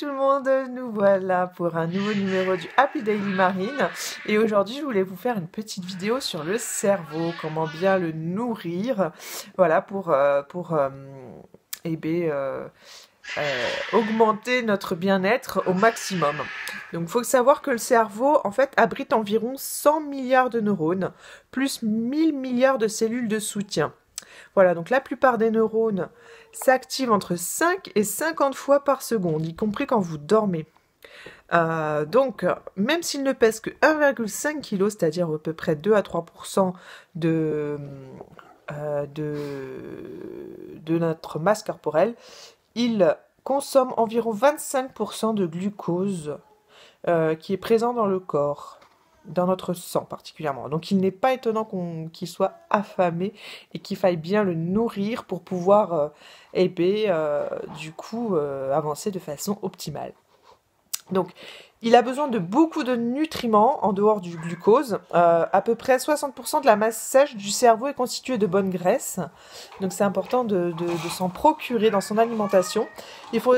tout le monde, nous voilà pour un nouveau numéro du Happy Daily Marine et aujourd'hui je voulais vous faire une petite vidéo sur le cerveau, comment bien le nourrir, voilà pour augmenter notre bien-être au maximum. Donc il faut savoir que le cerveau en fait abrite environ 100 milliards de neurones plus 1000 milliards de cellules de soutien. Voilà, donc la plupart des neurones s'activent entre 5 et 50 fois par seconde, y compris quand vous dormez. Donc, même s'ils ne pèsent que 1,5 kg, c'est-à-dire à peu près 2 à 3% de notre masse corporelle, ils consomment environ 25% de glucose qui est présent dans le corps, dans notre sang particulièrement. Donc il n'est pas étonnant qu'il soit affamé et qu'il faille bien le nourrir pour pouvoir avancer de façon optimale. Donc il a besoin de beaucoup de nutriments en dehors du glucose. À peu près 60% de la masse sèche du cerveau est constituée de bonne graisse. Donc c'est important de s'en procurer dans son alimentation. Il faut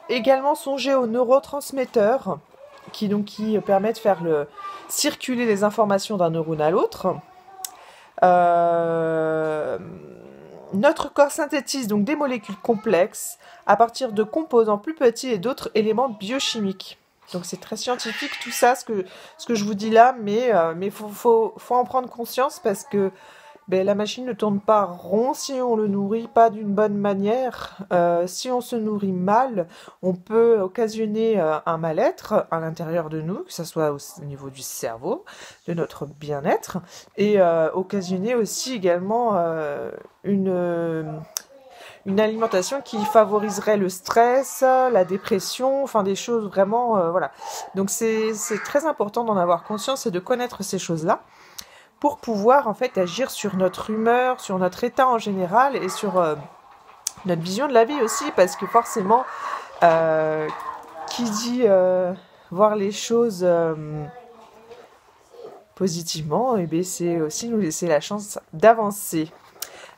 également songer aux neurotransmetteurs qui permettent de faire circuler les informations d'un neurone à l'autre. Notre corps synthétise donc des molécules complexes à partir de composants plus petits et d'autres éléments biochimiques. Donc c'est très scientifique tout ça, ce que je vous dis là, mais faut en prendre conscience parce que la machine ne tourne pas rond si on le nourrit pas d'une bonne manière. Si on se nourrit mal, on peut occasionner un mal-être à l'intérieur de nous, que ce soit au niveau du cerveau, de notre bien-être, et occasionner aussi également une alimentation qui favoriserait le stress, la dépression, enfin des choses vraiment, voilà. Donc c'est très important d'en avoir conscience et de connaître ces choses-là, pour pouvoir en fait agir sur notre humeur, sur notre état en général et sur notre vision de la vie aussi, parce que forcément, qui dit voir les choses positivement, c'est aussi nous laisser la chance d'avancer.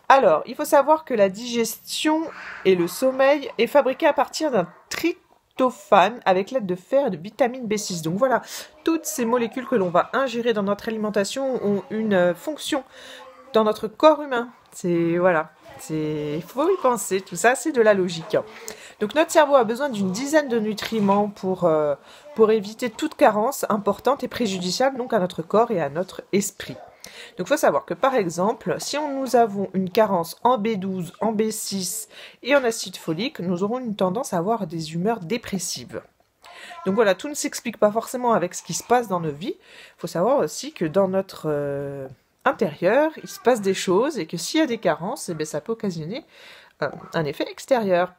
Alors, il faut savoir que la digestion et le sommeil est fabriqué à partir d'un tryptophane avec l'aide de fer et de vitamine B6. Donc voilà, toutes ces molécules que l'on va ingérer dans notre alimentation ont une fonction dans notre corps humain. Il faut y penser, tout ça c'est de la logique. Donc notre cerveau a besoin d'une dizaine de nutriments pour éviter toute carence importante et préjudiciable donc à notre corps et à notre esprit. Donc il faut savoir que par exemple, si nous avons une carence en B12, en B6 et en acide folique, nous aurons une tendance à avoir des humeurs dépressives. Donc voilà, tout ne s'explique pas forcément avec ce qui se passe dans nos vies. Il faut savoir aussi que dans notre intérieur, il se passe des choses et que s'il y a des carences, ça peut occasionner un effet extérieur.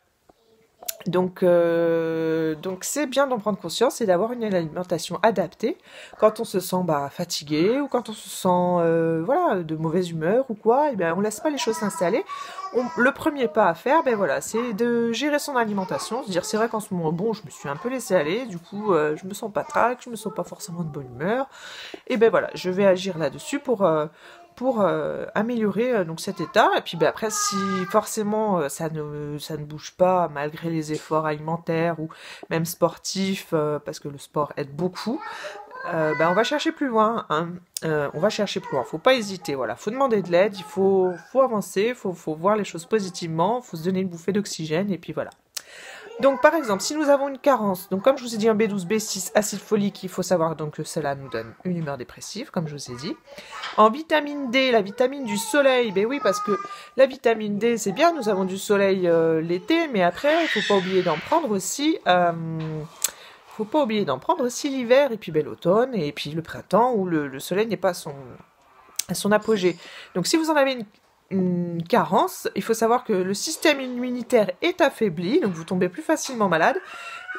Donc c'est bien d'en prendre conscience et d'avoir une alimentation adaptée quand on se sent fatigué ou quand on se sent de mauvaise humeur ou quoi. On laisse pas les choses s'installer. Le premier pas à faire, c'est de gérer son alimentation, se dire c'est vrai qu'en ce moment je me suis un peu laissé aller, du coup je me sens pas trac, je me sens pas forcément de bonne humeur. Et je vais agir là-dessus pour améliorer donc cet état. Et puis après, si forcément ça ne bouge pas malgré les efforts alimentaires ou même sportifs, parce que le sport aide beaucoup, on va chercher plus loin. Faut pas hésiter. Voilà, faut demander de l'aide. Il faut avancer. Faut voir les choses positivement. Faut se donner une bouffée d'oxygène. Et puis voilà. Donc par exemple, si nous avons une carence, donc comme je vous ai dit en B12, B6, acide folique, il faut savoir donc que cela nous donne une humeur dépressive, comme je vous ai dit. En vitamine D, la vitamine du soleil, oui, parce que la vitamine D, c'est bien, nous avons du soleil l'été, mais après, il faut pas oublier d'en prendre aussi. Faut pas oublier d'en prendre aussi l'hiver, et puis l'automne, et puis le printemps, où le soleil n'est pas à son apogée. Donc si vous en avez une carence, il faut savoir que le système immunitaire est affaibli, donc vous tombez plus facilement malade,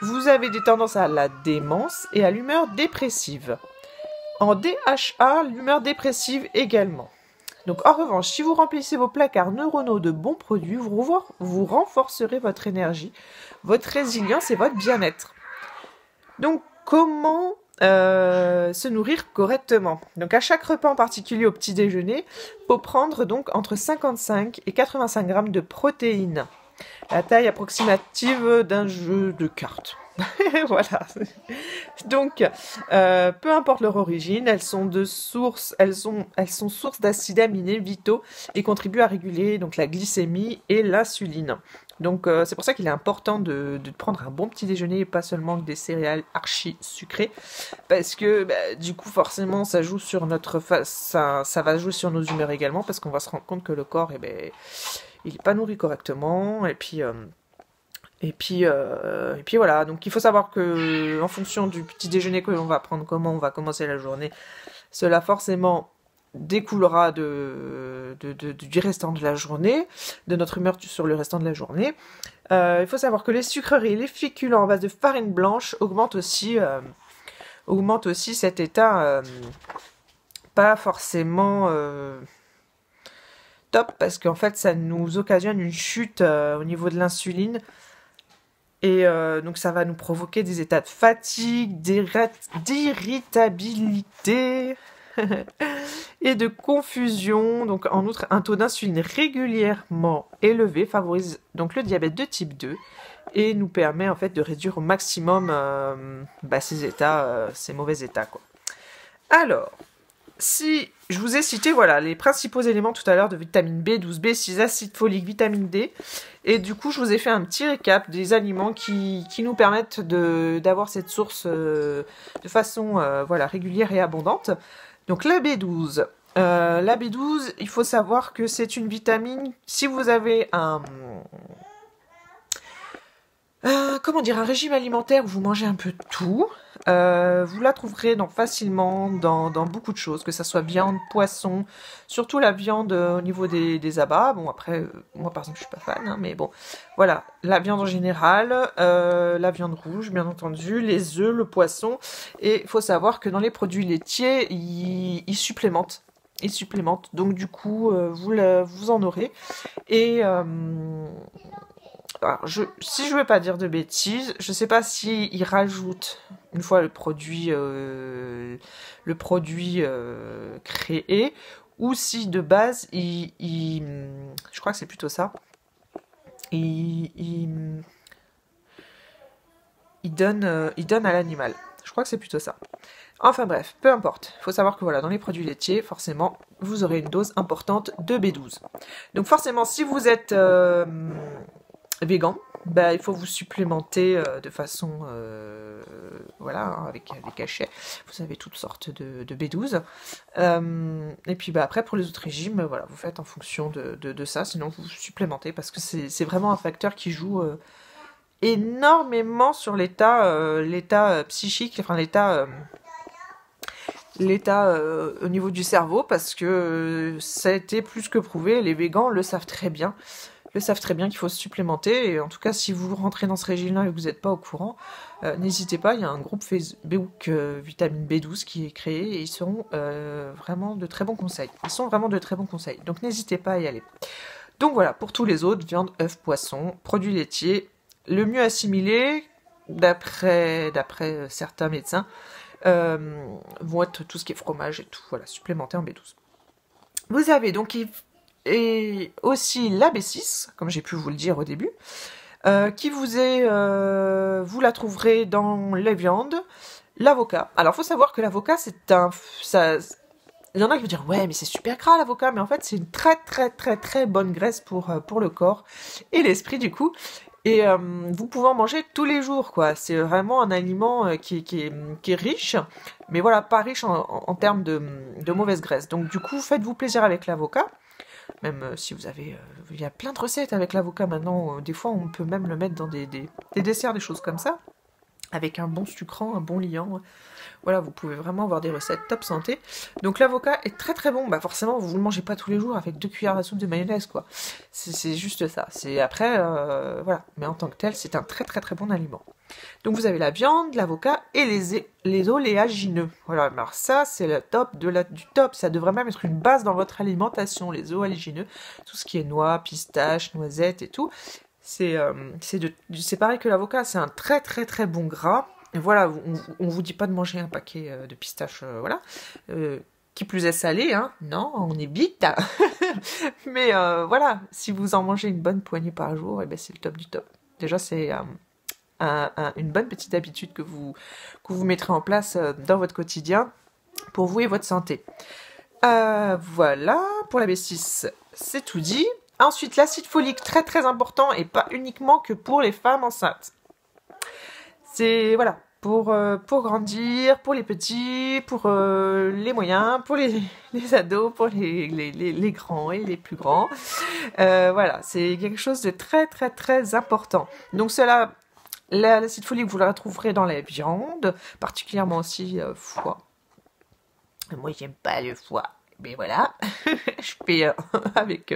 vous avez des tendances à la démence et à l'humeur dépressive. En DHA, l'humeur dépressive également. Donc en revanche, si vous remplissez vos placards neuronaux de bons produits, vous renforcerez votre énergie, votre résilience et votre bien-être. Donc comment se nourrir correctement? Donc à chaque repas, en particulier au petit déjeuner, faut prendre donc entre 55 et 85 grammes de protéines. La taille approximative d'un jeu de cartes. Voilà. Donc, peu importe leur origine, elles sont source d'acides aminés vitaux et contribuent à réguler donc la glycémie et l'insuline. Donc, c'est pour ça qu'il est important de prendre un bon petit déjeuner et pas seulement des céréales archi sucrées, parce que du coup, forcément, ça joue sur ça va jouer sur nos humeurs également, parce qu'on va se rendre compte que le corps, il n'est pas nourri correctement, et puis voilà, donc il faut savoir que en fonction du petit déjeuner que l'on va prendre, comment on va commencer la journée, cela forcément découlera du restant de la journée, de notre humeur sur le restant de la journée. Il faut savoir que les sucreries et les féculents à base de farine blanche augmentent aussi cet état pas forcément top, parce qu'en fait ça nous occasionne une chute au niveau de l'insuline. Et donc ça va nous provoquer des états de fatigue, d'irritabilité et de confusion. Donc en outre, un taux d'insuline régulièrement élevé favorise donc le diabète de type 2 et nous permet en fait de réduire au maximum ces mauvais états, quoi. Alors, si je vous ai cité les principaux éléments tout à l'heure de vitamine B12, B6, acide folique, vitamine D, et du coup je vous ai fait un petit récap des aliments qui nous permettent d'avoir cette source de façon régulière et abondante. Donc la B12, il faut savoir que c'est une vitamine, si vous avez un régime alimentaire où vous mangez un peu de tout, vous la trouverez facilement dans beaucoup de choses, que ça soit viande, poisson, surtout la viande au niveau des abats. Bon, après, moi par exemple, je suis pas fan, hein, mais bon, voilà, la viande en général, la viande rouge, bien entendu, les œufs, le poisson, et il faut savoir que dans les produits laitiers, ils supplémentent. Ils supplémentent, donc du coup, vous en aurez, et... alors, si je ne veux pas dire de bêtises, je ne sais pas s'ils rajoutent une fois le produit créé, ou si de base, je crois que c'est plutôt ça, il donne à l'animal. Je crois que c'est plutôt ça. Enfin bref, peu importe. Il faut savoir que dans les produits laitiers, forcément, vous aurez une dose importante de B12. Donc forcément, si vous êtes... végan, il faut vous supplémenter de façon avec des cachets. Vous avez toutes sortes de B12. Et puis après pour les autres régimes, vous faites en fonction de ça, sinon vous supplémentez, parce que c'est vraiment un facteur qui joue énormément sur l'état psychique, enfin l'état au niveau du cerveau, parce que ça a été plus que prouvé, les végans le savent très bien qu'il faut se supplémenter. Et en tout cas, si vous rentrez dans ce régime-là et que vous n'êtes pas au courant, n'hésitez pas, il y a un groupe Facebook Vitamine B12 qui est créé, et ils seront vraiment de très bons conseils. Donc n'hésitez pas à y aller. Donc voilà, pour tous les autres, viande, œufs, poissons, produits laitiers, le mieux assimilé, d'après certains médecins, vont être tout ce qui est fromage et tout, supplémenté en B12. Vous avez donc... et aussi la B6, comme j'ai pu vous le dire au début, qui vous la trouverez dans les viandes, l'avocat. Alors, il faut savoir que l'avocat, il y en a qui vont dire, ouais, mais c'est super gras l'avocat, mais en fait, c'est une très, très, très, très bonne graisse pour le corps et l'esprit, du coup. Et vous pouvez en manger tous les jours, quoi. C'est vraiment un aliment qui est riche, mais pas riche en termes de mauvaise graisse. Donc, du coup, faites-vous plaisir avec l'avocat. Même si vous avez... il y a plein de recettes avec l'avocat maintenant. Des fois, on peut même le mettre dans des desserts, des choses comme ça. Avec un bon sucrant, un bon liant. Vous pouvez vraiment avoir des recettes top santé. Donc l'avocat est très très bon. Forcément, vous ne le mangez pas tous les jours avec 2 cuillères à soupe de mayonnaise, quoi. C'est juste ça. C'est après, Mais en tant que tel, c'est un très très très bon aliment. Donc vous avez la viande, l'avocat et les oléagineux. Alors ça, c'est le top du top. Ça devrait même être une base dans votre alimentation, les oléagineux. Tout ce qui est noix, pistaches, noisettes et tout. C'est pareil que l'avocat, c'est un très très très bon gras. Et on vous dit pas de manger un paquet de pistaches, qui plus est salé, hein. Non, on évite. Mais voilà, si vous en mangez une bonne poignée par jour, et ben c'est le top du top. Déjà, c'est une bonne petite habitude que vous mettrez en place dans votre quotidien pour vous et votre santé. Voilà, pour la B6, c'est tout dit. Ensuite, l'acide folique, très très important, et pas uniquement que pour les femmes enceintes. C'est, voilà, pour grandir, pour les petits, pour les moyens, pour les ados, pour les grands et les plus grands. Voilà, c'est quelque chose de très très très important. Donc cela, l'acide folique, vous le retrouverez dans la viande, particulièrement aussi foie. Moi, j'aime pas le foie. Mais voilà, je fais avec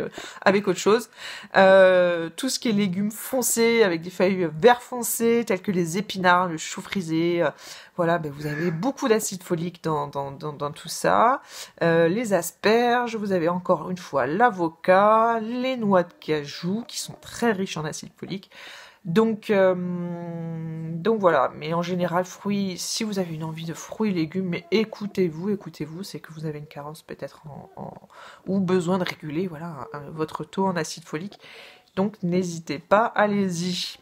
autre chose. Tout ce qui est légumes foncés, avec des feuilles vert foncé, tels que les épinards, le chou frisé. Voilà, ben vous avez beaucoup d'acide folique dans tout ça. Les asperges, vous avez encore une fois l'avocat, les noix de cajou, qui sont très riches en acide folique. Donc voilà, mais en général, fruits, si vous avez une envie de fruits et légumes, mais écoutez-vous, c'est que vous avez une carence peut-être ou besoin de réguler, voilà, votre taux en acide folique. Donc n'hésitez pas, allez-y.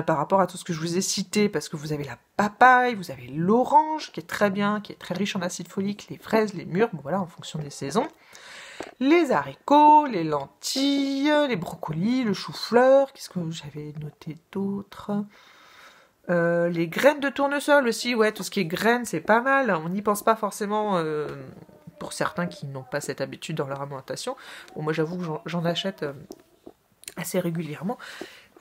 Par rapport à tout ce que je vous ai cité, parce que vous avez la papaye, vous avez l'orange qui est très bien, qui est très riche en acide folique, les fraises, les mûres, bon, voilà, en fonction des saisons. Les haricots, les lentilles, les brocolis, le chou-fleur, qu'est-ce que j'avais noté d'autre? Les graines de tournesol aussi, ouais, tout ce qui est graines, c'est pas mal. On n'y pense pas forcément pour certains qui n'ont pas cette habitude dans leur alimentation. Bon, moi j'avoue que j'en achète assez régulièrement.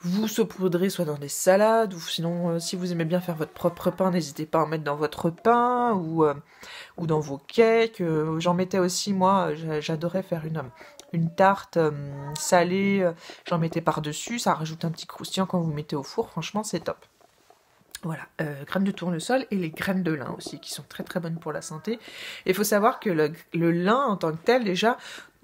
Vous saupoudrez soit dans des salades, ou sinon, si vous aimez bien faire votre propre pain, n'hésitez pas à en mettre dans votre pain, ou dans vos cakes. J'en mettais aussi, moi, j'adorais faire une tarte salée, j'en mettais par-dessus, ça rajoute un petit croustillant quand vous mettez au four, franchement, c'est top. Voilà, graines de tournesol et les graines de lin aussi, qui sont très très bonnes pour la santé. Et il faut savoir que le lin, en tant que tel, déjà,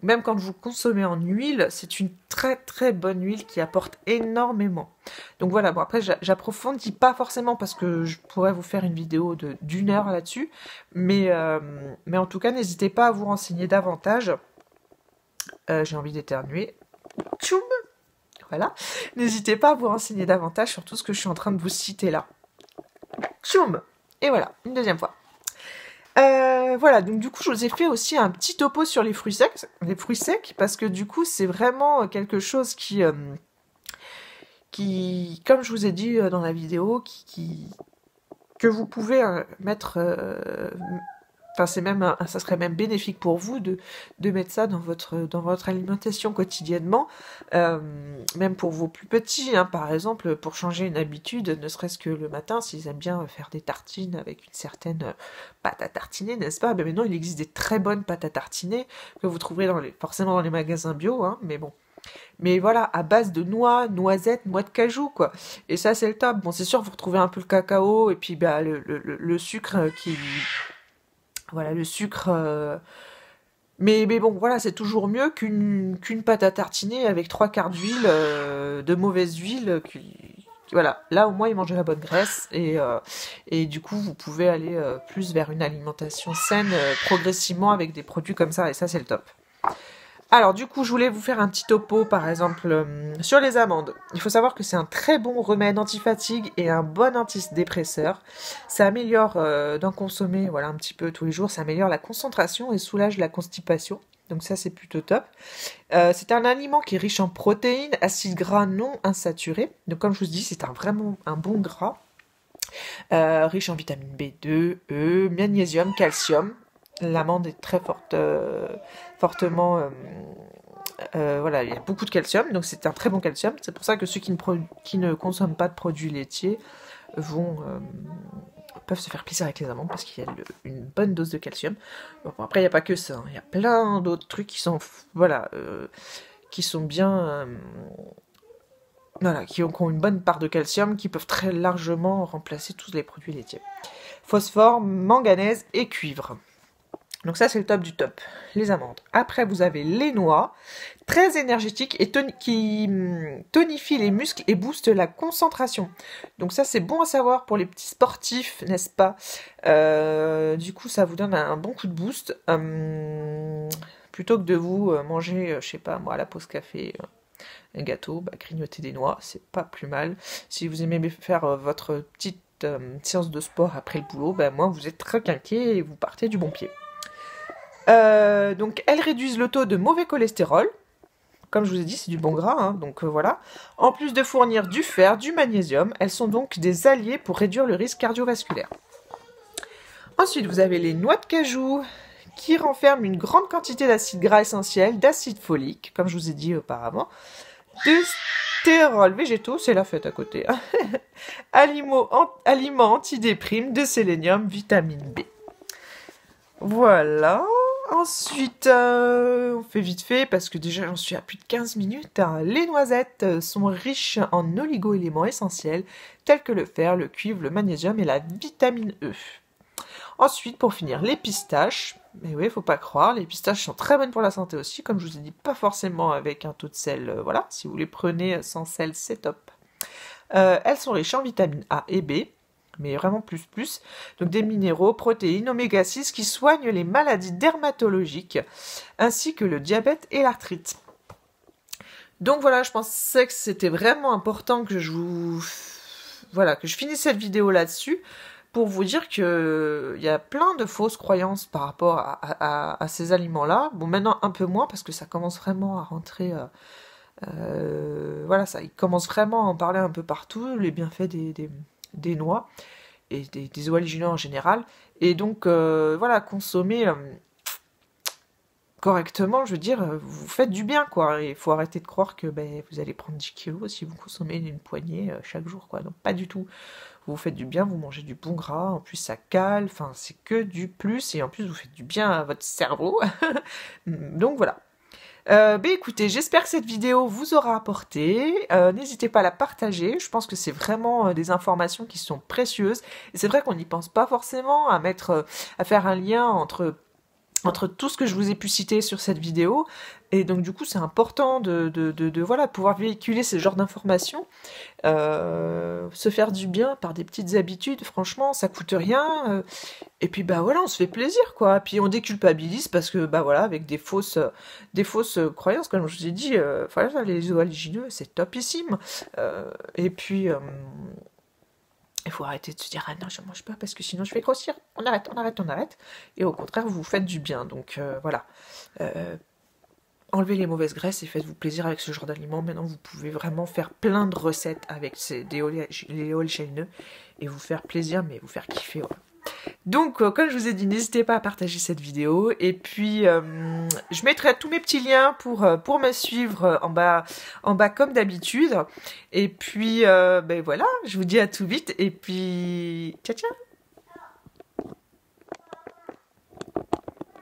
même quand vous consommez en huile, c'est une très très bonne huile qui apporte énormément. Donc voilà, bon après j'approfondis pas forcément parce que je pourrais vous faire une vidéo d'1 heure là-dessus, mais en tout cas n'hésitez pas à vous renseigner davantage. J'ai envie d'éternuer. Tchoum. Voilà, n'hésitez pas à vous renseigner davantage sur tout ce que je suis en train de vous citer là. Tchoum. Et voilà, une deuxième fois. Voilà, donc du coup je vous ai fait aussi un petit topo sur les fruits secs, parce que du coup c'est vraiment quelque chose qui, comme je vous ai dit dans la vidéo, que vous pouvez mettre, enfin c'est même, ça serait même bénéfique pour vous de mettre ça dans votre alimentation quotidiennement, même pour vos plus petits, hein, par exemple, pour changer une habitude, ne serait-ce que le matin, s'ils aiment bien faire des tartines avec une certaine pâte à tartiner, n'est-ce pas? Ben maintenant il existe des très bonnes pâtes à tartiner que vous trouverez forcément dans les magasins bio, hein, mais bon. Mais voilà, à base de noix, noisettes, noix de cajou, quoi. Et ça, c'est le top. Bon, c'est sûr, vous retrouvez un peu le cacao et puis bah, le sucre qui... Voilà, le sucre... Mais bon, voilà, c'est toujours mieux qu'une pâte à tartiner avec 3/4 d'huile, de mauvaise huile. Voilà, là au moins, ils mangent la bonne graisse. Et du coup, vous pouvez aller plus vers une alimentation saine progressivement avec des produits comme ça. Et ça, c'est le top. Alors du coup, je voulais vous faire un petit topo, par exemple, sur les amandes. Il faut savoir que c'est un très bon remède anti-fatigue et un bon antidépresseur. Ça améliore d'en consommer, voilà, un petit peu tous les jours. Ça améliore la concentration et soulage la constipation. Donc ça, c'est plutôt top. C'est un aliment qui est riche en protéines, acides gras non insaturés. Donc comme je vous dis, c'est vraiment un bon gras. Riche en vitamine B2, E, magnésium, calcium. L'amande est très fortement... voilà, il y a beaucoup de calcium, donc c'est un très bon calcium. C'est pour ça que ceux qui ne consomment pas de produits laitiers peuvent se faire plaisir avec les amandes, parce qu'il y a une bonne dose de calcium. Bon, après, il n'y a pas que ça, hein. Il y a plein d'autres trucs qui sont, voilà, qui sont bien... voilà, qui ont une bonne part de calcium, qui peuvent très largement remplacer tous les produits laitiers. Phosphore, manganèse et cuivre. Donc ça, c'est le top du top, les amandes. Après, vous avez les noix, très énergétiques et qui tonifient les muscles et boostent la concentration. Donc ça, c'est bon à savoir pour les petits sportifs, n'est-ce pas? Du coup, ça vous donne un bon coup de boost. Plutôt que de vous manger, je sais pas moi, à la pause café, un gâteau, bah, grignoter des noix, c'est pas plus mal. Si vous aimez faire votre petite séance de sport après le boulot, bah, moi vous êtes requinqué et vous partez du bon pied. Donc elles réduisent le taux de mauvais cholestérol. Comme je vous ai dit, c'est du bon gras, hein, donc voilà. En plus de fournir du fer, du magnésium, elles sont donc des alliés pour réduire le risque cardiovasculaire. Ensuite, vous avez les noix de cajou qui renferment une grande quantité d'acides gras essentiels, d'acide folique, comme je vous ai dit auparavant, de stérols végétaux, c'est la fête à côté, hein. Aliments antidéprime, de sélénium, vitamine B. Voilà. Ensuite, on fait vite fait parce que déjà j'en suis à plus de 15 minutes. Hein. Les noisettes sont riches en oligo-éléments essentiels tels que le fer, le cuivre, le magnésium et la vitamine E. Ensuite, pour finir, les pistaches. Mais oui, faut pas croire, les pistaches sont très bonnes pour la santé aussi. Comme je vous ai dit, pas forcément avec un taux de sel. Voilà, si vous les prenez sans sel, c'est top. Elles sont riches en vitamines A et B. Mais vraiment plus. Donc des minéraux, protéines, oméga 6 qui soignent les maladies dermatologiques, ainsi que le diabète et l'arthrite. Donc voilà, je pensais que c'était vraiment important que je finisse cette vidéo là-dessus, pour vous dire qu'il y a plein de fausses croyances par rapport à ces aliments-là. Bon, maintenant un peu moins, parce que ça commence vraiment à rentrer... voilà, ça, il commence vraiment à en parler un peu partout, les bienfaits des noix et des oléagineux en général. Et donc, voilà, consommer correctement, je veux dire, vous faites du bien, quoi. Il faut arrêter de croire que vous allez prendre 10 kilos si vous consommez une poignée chaque jour, quoi. Donc, pas du tout. Vous faites du bien, vous mangez du bon gras, en plus ça cale, enfin, c'est que du plus, et en plus vous faites du bien à votre cerveau. Donc, voilà. Écoutez, j'espère que cette vidéo vous aura apporté. N'hésitez pas à la partager. Je pense que c'est vraiment des informations qui sont précieuses. Et c'est vrai qu'on n'y pense pas forcément à faire un lien entre tout ce que je vous ai pu citer sur cette vidéo. Et donc du coup c'est important de voilà, pouvoir véhiculer ce genre d'informations, se faire du bien par des petites habitudes, franchement ça coûte rien, et puis voilà, on se fait plaisir, quoi. Puis on déculpabilise parce que voilà, avec des fausses croyances, comme je vous ai dit, voilà, les oléagineux c'est topissime, et puis il faut arrêter de se dire « Ah non, je ne mange pas parce que sinon je vais grossir. » On arrête. Et au contraire, vous vous faites du bien. Donc voilà. Enlevez les mauvaises graisses et faites-vous plaisir avec ce genre d'aliments. Maintenant, vous pouvez vraiment faire plein de recettes avec les oléagineux et vous faire plaisir, mais vous faire kiffer. Voilà. Donc, comme je vous ai dit, n'hésitez pas à partager cette vidéo. Et puis, je mettrai tous mes petits liens pour me suivre en bas comme d'habitude. Et puis, voilà, je vous dis à tout vite. Et puis, ciao, ciao!